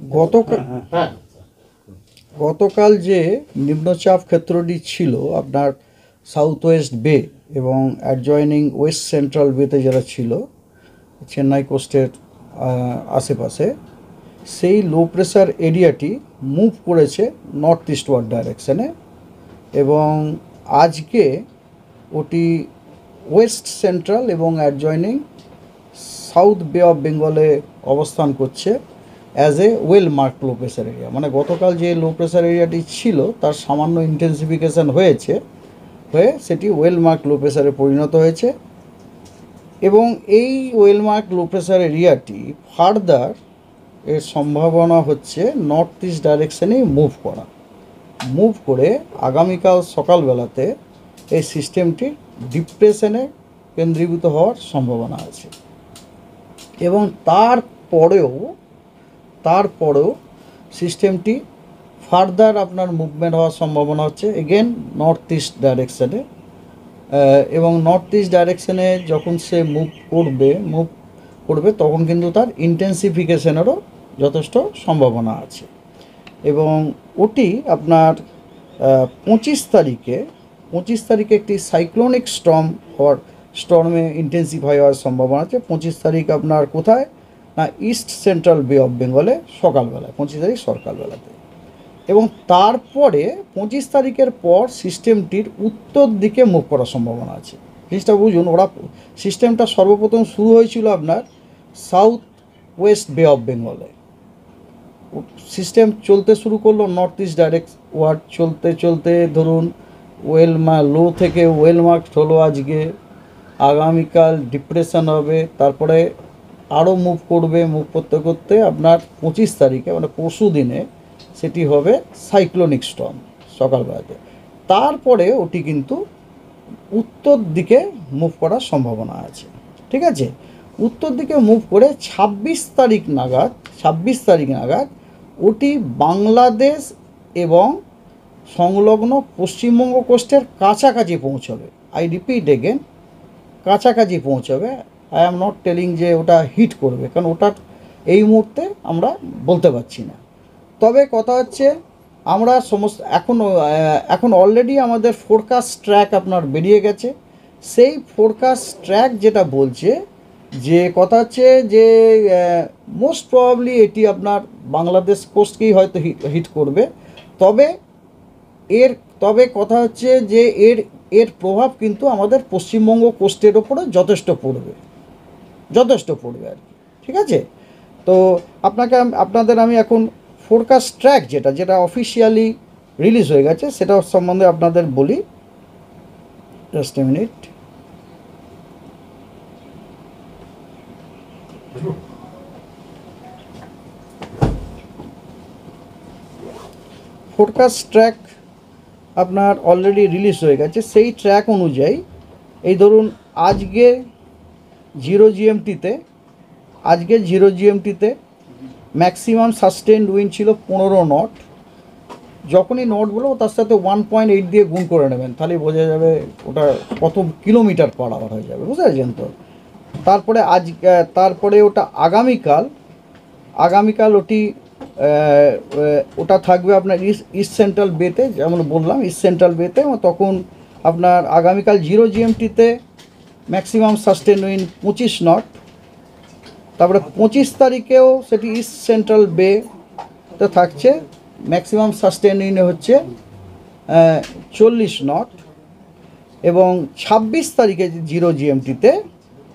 গতকাল গতকাল যে নিম্নচাপ ক্ষেত্রটি ছিল আপনার সাউথ ওয়েস্ট বে এবং অ্যাডজয়নিং ওয়েস্ট সেন্ট্রাল বেতে যারা ছিল চেন্নাই কোস্টের আশেপাশে, সেই লো প্রেশার এরিয়াটি মুভ করেছে নর্থ ইস্টওয়ার্ড ডাইরেকশানে এবং আজকে ওটি ওয়েস্ট সেন্ট্রাল এবং অ্যাডজয়নিং সাউথ বে অফ বেঙ্গলে অবস্থান করছে as a well marked low pressure area. মানে গতকাল যে লো প্রেশার এরিয়াটি ছিল তার সামান্য ইন্টেন্সিফিকেশান হয়ে সেটি ওয়েল মার্ক লো প্রেশারে পরিণত হয়েছে এবং এই ওয়েল মার্ক লো প্রেশার এরিয়াটি ফার্দার এর সম্ভাবনা হচ্ছে নর্থ ইস্ট ডাইরেকশানেই মুভ করে আগামীকাল সকালবেলাতে এই সিস্টেমটি ডিপ্রেশনে কেন্দ্রীভূত হওয়ার সম্ভাবনা আছে এবং তারপরেও সিস্টেমটি ফার্দার আপনার মুভমেন্ট হওয়ার সম্ভাবনা হচ্ছে এগেন নর্থ ইস্ট ডাইরেকশানে এবং নর্থ ইস্ট ডাইরেকশানে যখন সে মুভ করবে তখন কিন্তু তার ইন্টেন্সিফিকেশনেরও যথেষ্ট সম্ভাবনা আছে এবং ওটি আপনার 25 তারিখে একটি সাইক্লোনিক স্টর্মে ইন্টেন্সিফাই হওয়ার সম্ভাবনা আছে। 25 তারিখ আপনার কোথায় না ইস্ট সেন্ট্রাল বে অফ বেঙ্গলে সকালবেলায়, 25 তারিখ সকালবেলাতে, এবং তারপরে 25 তারিখের পর সিস্টেমটির উত্তর দিকে মুভ করার সম্ভাবনা আছে। জিনিসটা বুঝুন, সিস্টেমটা সর্বপ্রথম শুরু হয়েছিল আপনার সাউথ ওয়েস্ট বে অফ বেঙ্গলে, সিস্টেম চলতে শুরু করলো নর্থ ইস্ট ডাইরেক্ট ওয়ার্ড, চলতে ধরুন লো থেকে ওয়েল মার্ক হলো, আজকে আগামীকাল ডিপ্রেশন হবে, তারপরে আরও মুভ করতে আপনার 25 তারিখে মানে পরশু দিনে সেটি হবে সাইক্লোনিক স্টর্ম সকালবেলাতে। তারপরে ওটি কিন্তু উত্তর দিকে মুভ করার সম্ভাবনা আছে, ঠিক আছে। উত্তর দিকে মুভ করে 26 তারিখ নাগাদ ওটি বাংলাদেশ এবং সংলগ্ন পশ্চিমবঙ্গ কোস্টের কাছাকাছি পৌঁছবে। আই রিপিট এগেন, কাছাকাছি পৌঁছবে। আই অ্যাম নট টেলিং যে ওটা হিট করবে, কারণ ওটা এই মুহূর্তে আমরা বলতে পারছি না। তবে কথা হচ্ছে আমরা এখন অলরেডি আমাদের ফোরকাস্ট ট্র্যাক আপনার বেরিয়ে গেছে। সেই ফোরকাস্ট ট্র্যাক যেটা বলছে যে কথা হচ্ছে যে মোস্ট প্রবাবলি এটি আপনার বাংলাদেশ কোস্টকেই হয়তো হিট করবে। তবে কথা হচ্ছে যে এর প্রভাব কিন্তু আমাদের পশ্চিমবঙ্গ কোস্টের ওপরে যথেষ্ট পড়বে আর কি, ঠিক আছে। তো আপনাদের আমি এখন ফোরকাস্ট ট্র্যাক যেটা অফিসিয়ালি রিলিজ হয়ে গেছে সেটা সম্বন্ধে আপনাদের বলি। Just a minute. Forecast track আপনার অলরেডি রিলিজ হয়ে গেছে। সেই ট্র্যাক অনুযায়ী এই ধরুন আজকে 0 GMT-তে ম্যাক্সিমাম সাস্টেন্ড উইন্ড ছিল 15 নট। যখনই নট বলবো তার সাথে 1.8 দিয়ে গুণ করে নেবেন, তাহলে বোঝা যাবে ওটা কত কিলোমিটার পার আওয়ার হয়ে যাবে, বুঝতে পারছেন তো। তারপরে ওটা আগামীকাল ওটা থাকবে আপনার ইস্ট সেন্ট্রাল বেতে, যেমন বললাম ইস্ট সেন্ট্রাল বেতে, তখন আপনার আগামীকাল 0 GMT-তে ম্যাক্সিমাম সাস্টেন উইন্ড 25 নট। তারপরে 25 তারিখেও সেটি ইস্ট সেন্ট্রাল বেতে থাকছে, ম্যাক্সিমাম সাস্টেন উইন্ড হচ্ছে 40 নট। এবং 26 তারিখে 0 GMT-তে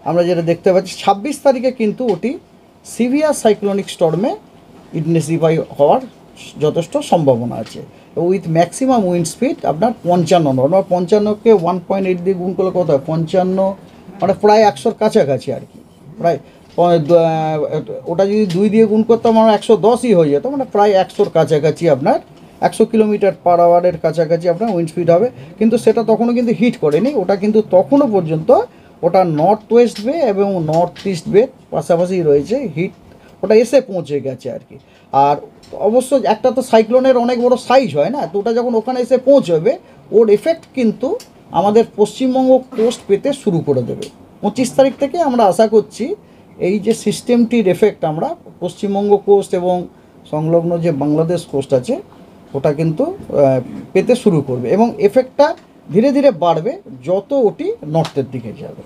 আমরা যেটা দেখতে পাচ্ছি 26 তারিখে কিন্তু ওটি সিভিয়ার সাইক্লোনিক স্টর্মে ইন্টেন্সিফাই হওয়ার যথেষ্ট সম্ভাবনা আছে উইথ ম্যাক্সিমাম উইন্ড স্পিড আপনার 55 নট। 55কে 1.8 দিয়ে গুণ করলে কত হয় 55, মানে প্রায় 100-র কাছাকাছি আর কি। প্রায় ওটা যদি 2 দিয়ে গুণ করতাম আমরা 110ই হয়ে যেত, মানে প্রায় 100-র কাছাকাছি আপনার 100 কিলোমিটার পার আওয়ারের কাছাকাছি আপনার উইন্ড স্পিড হবে। কিন্তু সেটা তখনও কিন্তু হিট করেনি, ওটা কিন্তু তখনও পর্যন্ত ওটা নর্থ ওয়েস্ট বে এবং নর্থ ইস্ট বে পাশাপাশি রয়েছে, ওটা এসে পৌঁছে গেছে আর কি। আর অবশ্য একটা তো সাইক্লোনের অনেক বড় সাইজ হয় না, তো ওটা যখন ওখানে এসে পৌঁছবে ওর এফেক্ট কিন্তু আমাদের পশ্চিমবঙ্গ কোস্ট পেতে শুরু করে দেবে। 25 তারিখ থেকে আমরা আশা করছি এই যে সিস্টেমটির এফেক্ট আমরা পশ্চিমবঙ্গ কোস্ট এবং সংলগ্ন যে বাংলাদেশ কোস্ট আছে ওটা কিন্তু পেতে শুরু করবে এবং এফেক্টটা ধীরে ধীরে বাড়বে যত ওটি নর্থের দিকে যাবে।